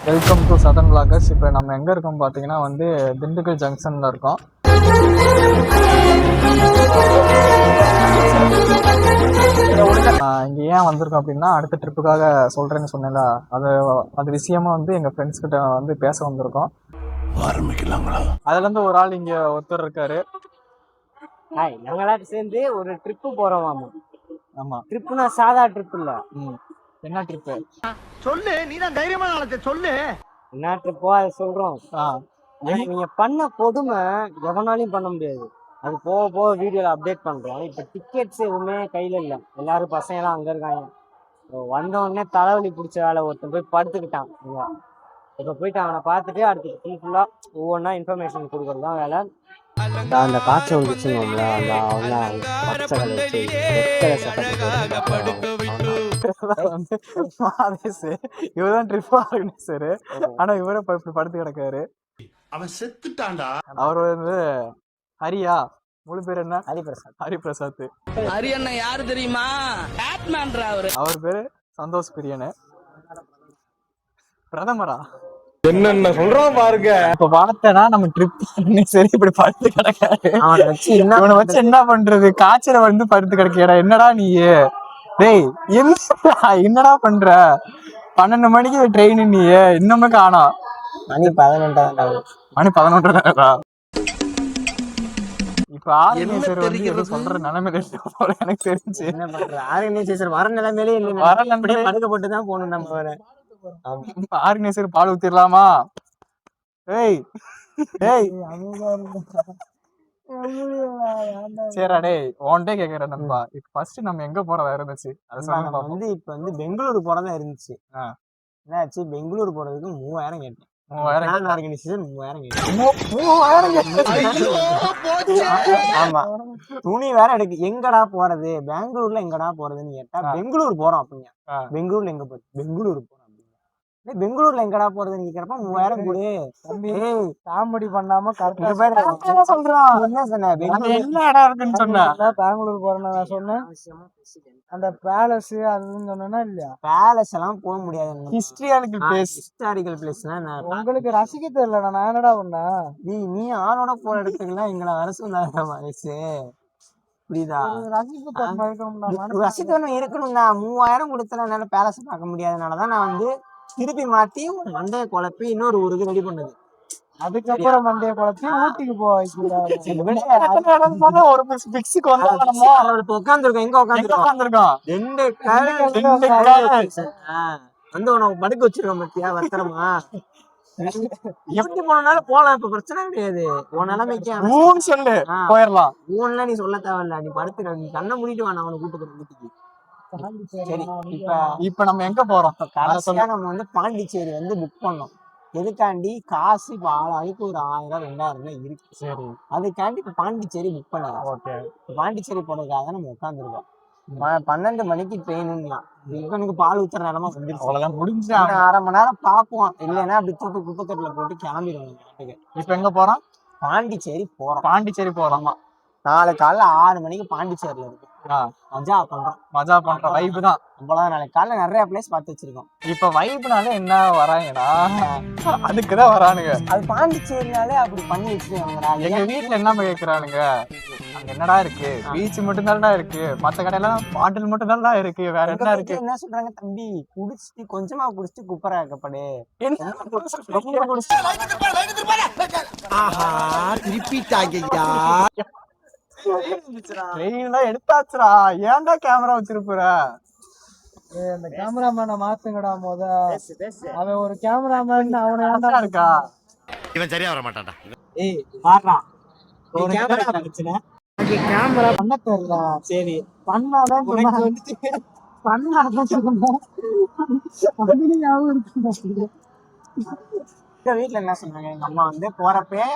Welcome to Sathan vloggers. இப்போ நம்ம எங்கே இருக்கோம் பார்த்தீங்கன்னா திண்டுக்கல் ஜங்ஷனில் இருக்கோம். இங்கே ஏன் வந்திருக்கோம் அப்படின்னா, அடுத்த ட்ரிப்புக்காக சொல்கிறேன்னு சொன்னேன்ல, அது விஷயமா எங்கள் ஃப்ரெண்ட்ஸ் கிட்ட பேச வந்திருக்கோம். ஆரம்பிக்கலாங்களா? அதுலேருந்து ஒரு ஆள் இங்கே ஒருத்தர் இருக்காரு. ஹாய், நாங்களாம் சேர்ந்து ஒரு ட்ரிப்பு போகிறோம். ஆமாம், ட்ரிப்புனா சாதா ட்ரிப் இல்லை. என்ன ட்ரிப்பு சொல்லு, நீ தான் தைரியமான ஆளத்தை சொல்லு. என்ன ட்ரிப்போ அதை சொல்றோம். நீங்க பண்ண கொடுமை எவனாலையும் பண்ண முடியாது. அது போக போக வீடியோல அப்டேட் பண்றோம். இப்ப டிக்கெட்ஸ் எதுவுமே கையில இல்ல. எல்லாரும் பசங்க எல்லாம் அங்க இருக்காங்க. வந்த உடனே தலைவலி பிடிச்ச வேலை ஒருத்தன் போய் படுத்துக்கிட்டான். இப்ப போயிட்டு அவனை பார்த்துட்டு அடுத்து ஃபுல்லா ஒவ்வொன்றா இன்ஃபர்மேஷன் கொடுக்கறது தான் வேலை. அந்த காய்ச்சல் வந்துச்சுங்களா, அந்த அவங்க பச்சை இவர்தான் ட்ரிப் ஆர்கனைசரு. ஆனா இவரே இப்படி படுத்து கிடக்காரு. அவன் செத்துட்டான்டா. அவர் ஹரியா, முழு பேர் என்ன? ஹரிபிரசாத். ஹரிபிரசாத். ஹரி அண்ணா யாரு தெரியுமா? பேட்மேன்ரா அவரு. அவர் பேரு சந்தோஷ் பிரியனு. பிரதமரா என்னென்ன சொல்றோம் பாருங்க. இப்ப பார்த்தனா நம்ம ட்ரிப் சரி இப்படி படுத்து கிடக்காரு. இவனை வச்சு என்ன பண்றது? காய்ச்சல படுத்து கிடக்கா. என்னடா நீ? டேய் என்னடா பண்ற? 12 மணிக்கு ட்ரெயின், நீ இன்னுமே காணோம். மணி 11. மணி 11. இப்ப ஆர்கனைசர் சொல்ற நிலைமையில போல எனக்கு தெரிஞ்சு. என்ன பண்ற? ஆர்கனைசேஷன் வர நிலைமையிலே இல்லை. வர நிலைமையிலே படுக்கப்பட்டு தான் போகணும் நம்ம. வர ஆர்கனைசர் பால் ஊத்திடலாமா? ஏய் ஏய் சரிடா டேய், ஒன்டே கேக்குறேன் நண்பா. இப்ப ஃபர்ஸ்ட் நம்ம எங்க போறதா இருந்துச்சு? அது சொல்லுங்க. இப்ப பெங்களூரு போறதா இருந்துச்சு. என்னாச்சு? பெங்களூர் போறதுக்கு 3000 கேட்டேன். 3000 ஆர்கனைசேஷன் 3000 கேட்டேன். 3000. ஆமா, துணி வேற எடுக்கு. எங்கடா போறது? பெங்களூர்ல எங்கடா போறதுன்னு கேட்டா, பெங்களூர் போறோம் அப்படிங்க. பெங்களூர்ல எங்க போறது? பெங்களூர் போறோம். பெங்களூர்ல எங்கடா போறதுன்னு கேக்குறப்ப 3000 கொடு. காமெடி பண்ணாம கரெக்டா சொல்றான். என்ன சொன்ன? என்ன இடம் இருக்குன்னு சொன்னா? பெங்களூர் போறேன்னு நான் சொன்னேன். அந்த பேலஸ் அதுன்னு சொன்னா இல்லையா? பேலஸ் எல்லாம் போக முடியாது. ஹிஸ்டாரிக்கல் பிளேஸ்னா உங்களுக்கு ரசிக்க தெரியல. நான் என்னடா பண்ண? நீ ஆளோட போற இடத்துக்குலாம் எங்களை அரசு வயசு புரியுதா? ரசிக்கணும் இருக்கணும்னா 3000 கொடுத்தனால பேலஸ் பார்க்க முடியாதனாலதான் நான் திருப்பி மாத்தி மண்டைய குழப்பி இன்னொரு ஊருக்கு ரெடி பண்ணுது. அதுக்கப்புறம் மண்டைய குழப்பி ஊட்டிக்கு உட்காந்துருக்கோம். எங்க உட்காந்துருக்கோம்? 2 உனக்கு படுக்க வச்சிருக்கோம் பத்தியா? பத்திரமா எப்படி போனாலும் போலாம். இப்ப பிரச்சனை கிடையாது. உன் நிலைமைக்கு சொல்லு, போயிடலாம். ஊன்ல நீ சொல்ல தேவையில்ல. நீ படுத்துக்க. நீ கண்ணை மூடிட்டு வா, நான் அவனை கூட்டு போறேன் வீட்டுக்கு. சரி, இப்ப நம்ம எங்க போறோம்? கடைசியா நம்ம பாண்டிச்சேரி புக் பண்ணோம். எதுக்காண்டி? காசு இப்ப ஆளாளுக்கு ஒரு 1000 2000 இருக்கு. சரி, அதுக்காண்டி இப்ப பாண்டிச்சேரி புக் பண்ணலாம். பாண்டிச்சேரி போறதுக்காக நம்ம உட்காந்துருக்கோம். 12 மணிக்கு ட்ரெயினுங்களா. இவனுக்கு பால் ஊத்துற நேரமா அவ்வளவுதான் முடிஞ்சு. 1/2 மணி நேரம் பாப்போம். இல்லைன்னா அப்படி தூக்கு குப்பத்தட்டுல போட்டு கிளம்பிடுவோம். இப்ப எங்க போறோம்? பாண்டிச்சேரி போறோம். பாண்டிச்சேரி போறோமா? நாளை காலைல 6 மணிக்கு பாண்டிச்சேரியில இருக்கு. மஜா பண்றோம். வைப்பு தான். அவ்வளவுதான். நாளைக்கு காலைல நிறைய பிளேஸ் பார்த்து வச்சிருக்கோம். இப்ப வைப்புனாலே என்ன வராங்கடா? அதுக்குதான் வரானுங்க. அது பாண்டிச்சேரினாலே அப்படி பண்ணி வச்சிருக்காங்கடா. எங்க வீட்டுல என்ன கேக்குறானுங்க? அங்க என்னடா இருக்கு? பீச் மட்டும் தான்டா இருக்கு. மத்த கடையெல்லாம் பாட்டில் மட்டும் தான்டா இருக்கு. வேற என்ன இருக்கு? என்ன சொல்றாங்க? தம்பி குடிச்சிட்டு கொஞ்சமா குடிச்சிட்டு குப்பராக்கப்படு. எடுத்தாச்சுடா. ஏன்டா கேமரா வச்சிருப்புற? அந்த கேமராமேனை மாத்துங்கடா. அவன் ஒரு கேமராமேன். அவனை ஏன்டா இருக்கா? இவன் சரியா வர மாட்டான்டா. ஏய் பாறா, ஒரு கேமரா பிரச்சனை. கேமரா பண்ண தெரியல. சரி, பண்ணாதான் வீட்டுல என்ன சொன்னாங்க? எங்க அம்மா போறப்பே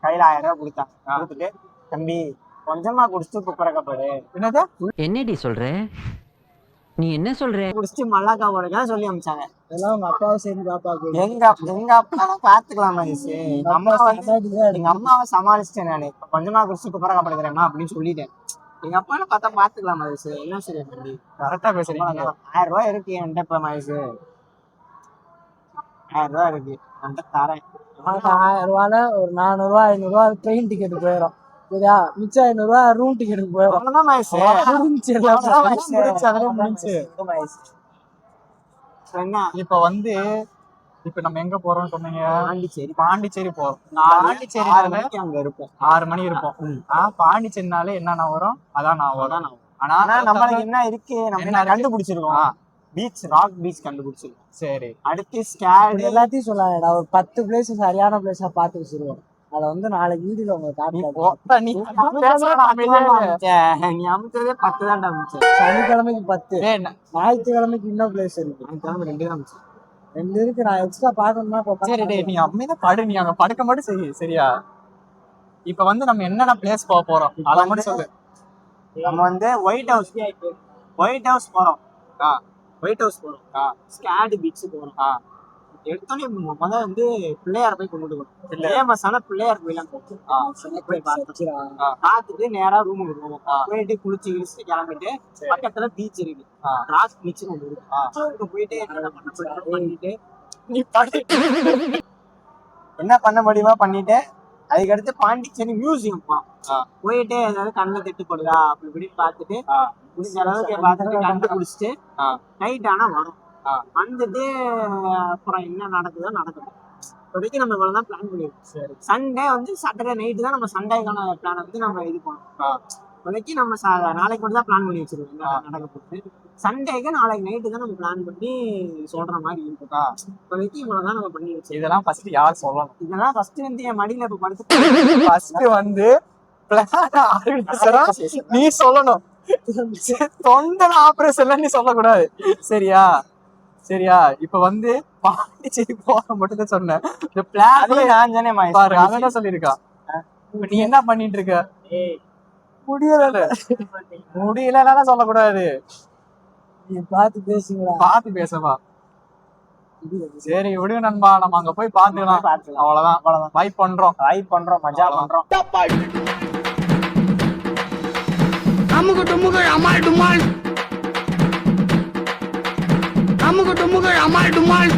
கையில 1000 ரூபாய் கொடுத்துட்டு, தம்பி கொஞ்சமா குடிச்சிட்டு குப்பரக்கப்படு. என்னதா? என்னடி சொல்ற? நீ என்ன சொல்ற? குடிச்சிட்டு மல்லாக்கா போடுங்க சொல்லி அமிச்சாங்க. இதெல்லாம் உங்க அப்பாவை சேர்ந்து பாப்பாக்கு. எங்க அப்பா பாத்துக்கலாம். எங்க அம்மாவை சமாளிச்சிட்டேன் நானு. கொஞ்சமா குடிச்சிட்டு குப்பரக்கப்படுகிறேமா அப்படின்னு சொல்லிட்டேன். எங்க அப்பா பார்த்தா பாத்துக்கலாம். மகேஷ் என்ன சரி தம்பி? கரெக்டா பேசுறீங்க. 1000 ரூபாய் இருக்கு என்கிட்ட. இப்ப மகேஷ் 1000 ரூபா இருக்கு அந்த தரேன். உனக்கு 1000 ரூபால ஒரு 400 ரூபா 500 ரூபா ட்ரெயின் டிக்கெட் போயிடும். சரியா? மிச்சம் 500 ரூபா ரூம் டிக்கெட்டுக்கு போயிடும். அவ்வளவுதான் மகேஷ். முடிஞ்சு எல்லாம் அவ்வளவுதான் மகேஷ், முடிஞ்சு, அதெல்லாம் முடிஞ்சு. மகேஷ். என்ன இப்ப வந்து இப்ப நம்ம எங்க போறோம்னு சொன்னீங்க? பாண்டிச்சேரி. பாண்டிச்சேரி போறோம். 6 பாண்டிச்சேரினால மணிக்கு அங்க இருப்போம். 6 மணி இருப்போம். பாண்டிச்சேரினாலே என்ன வரும்? அதான் நான் வரும். ஆனா ஆனா நம்மளுக்கு என்ன இருக்கு, நம்ம என்ன என்ன இருக்கு? கண்டுபிடிச்சிருக்கோம். பீச், ராக் பீச் கண்டுபிடிச்சிருக்கோம். சரி, அடுத்து ஸ்கேடு. எல்லாத்தையும் சொல்லாங்கடா. ஒரு 10 பிளேஸ் சரியான பிளேஸா பார்த்து வச்சிருவோம். அதை வந்து நாளைக்கு வீடியோல உங்களுக்கு காட்டுறேன். நீ பேசுறா நீ அமைச்சதே 10 தான்டா அமைச்சர். சனிக்கிழமைக்கு 10, ஞாயிற்றுக்கிழமைக்கு இன்னும் பிளேஸ் இருக்கு. ஞாயிற்றுக்கிழமை 2 தான் அமைச்சர். 2 இருக்கு. நான் எக்ஸ்ட்ரா பார்க்கணும்னா சரி டேய், நீ அமைதியா படு, நீ அங்க படுக்க மட்டும் செய். சரியா? இப்ப வந்து நம்ம என்னென்ன பிளேஸ் போக போறோம் அத மட்டும் சொல்லு. நம்ம வந்து ஒயிட் ஹவுஸ் போறோம். ஒயிட் ஹவுஸ் போறோம். ஸ்கேடு பீச் போறோம். எடுத்தோடனே முதல்ல வந்து பிள்ளையார் போய் கொண்டு போறோம். ஃபேமஸான பிள்ளையார் கோயிலாம் போய் பார்த்துட்டு நேரா ரூமுக்கு போவோம். போயிட்டு குளிச்சு கிழிச்சு கிளம்பிட்டு பக்கத்துல பீச் இருக்கு. ராக் பீச் ஒன்று இருக்கு. போயிட்டு பண்ணிட்டு நீ படு. என்ன பண்ண முடியுமா பண்ணிட்டு அதுக்கடுத்து பாண்டிச்சேரி மியூசியம் போயிட்டு ஏதாவது கண்ணில் தட்டுப்படுதா அப்படி இப்படி பார்த்துட்டு முடிஞ்ச அளவுக்கு பார்த்துட்டு கண்டுபிடிச்சிட்டு நைட் ஆனா வரும். வந்துட்டு அப்புறம் என்ன நடக்குதோ நடக்குது. இப்போதைக்கு நம்ம இவ்வளவுதான் பிளான் பண்ணிருக்கோம். சண்டே வந்து சாட்டர்டே நைட்டு தான் நம்ம சண்டேக்கான பிளான் வந்து நம்ம இது பண்ணோம். இப்போதைக்கு நம்ம நாளைக்கு மட்டும் தான் பிளான் பண்ணி வச்சிருக்கோம் என்ன நடக்க போகுது. சண்டேக்கு நாளைக்கு நைட்டு தான் நம்ம பிளான் பண்ணி சொல்ற மாதிரி இருக்கா. இப்போதைக்கு இவ்வளவுதான் நம்ம பண்ணி வச்சிருக்கோம். இதெல்லாம் ஃபர்ஸ்ட் யார் சொல்லணும்? இதெல்லாம் ஃபர்ஸ்ட் வந்து என் மடியில இப்ப படுத்து ஃபர்ஸ்ட் வந்து பிளான் ஆர்கனைசரா நீ சொல்லணும். தொண்டன ஆபரேஷன்ல நீ சொல்லக்கூடாது. சரியா? சரியா? இப்ப வந்து பாண்டிச்சேரி போக மட்டும் தான் சொன்னேன். இந்த பிளான் நான் தானே பாரு, அதான் சொல்லியிருக்கா. இப்ப நீ என்ன பண்ணிட்டு இருக்க? முடியலன்னா சொல்லக்கூடாது. நீ பார்த்து பேசுங்களா? பார்த்து பேசவா? சரி விடு நண்பா, நம்ம அங்க போய் பாத்துக்கலாம். அவ்வளவுதான். வைப் பண்றோம், மஜா பண்றோம். அமுகு டுமுகு அமால் டுமால். அமுகு டுமுகு அமால் டுமால்.